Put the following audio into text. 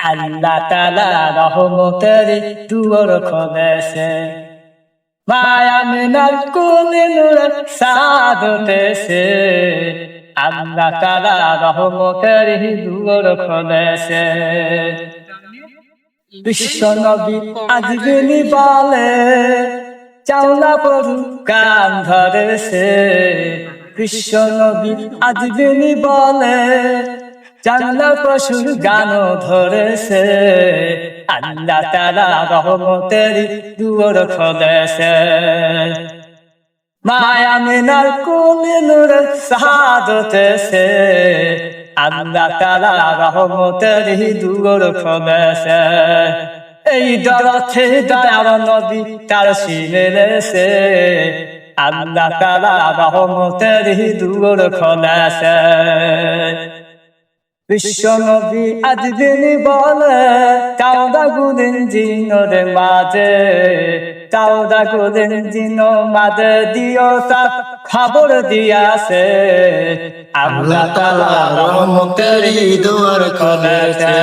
আল্লাহ তাআলা রহমতের দুয়ার খুলেছে, মায়া মিনার কোলে নূরে সাদ উঠেছে। আল্লাহ তাআলা রহমতের দুয়ার খুলেছে। বিশ্ব নবী আজমিনী বলে চাওলা পড়ু কান ধরেছে। বিশ্ব নবী আজমিনী বলে চাওলা পশুর গান ধরেছে। আল্লাহ তাআলা রহমতের দুয়ার খুলেছে, মায়া মিনার কোলে নূরে সাদ উঠেছে। আল্লাহ তাআলা রহমতের দুয়ার খুলেছে। এই দরতে দয়ার নবী তার শিলেছে। আল্লাহ তাআলা রহমতের দুয়ার খুলেছে। বিশ্ব নবী আজমিনী বলে তাওদা গুলিন জিনোর মাঝে, তাওদা গুলিন জিনো মাঝে দিও তা খবর দিয়াছে। আল্লাহ তাআলা রহমতের দুয়ার খুলেছে।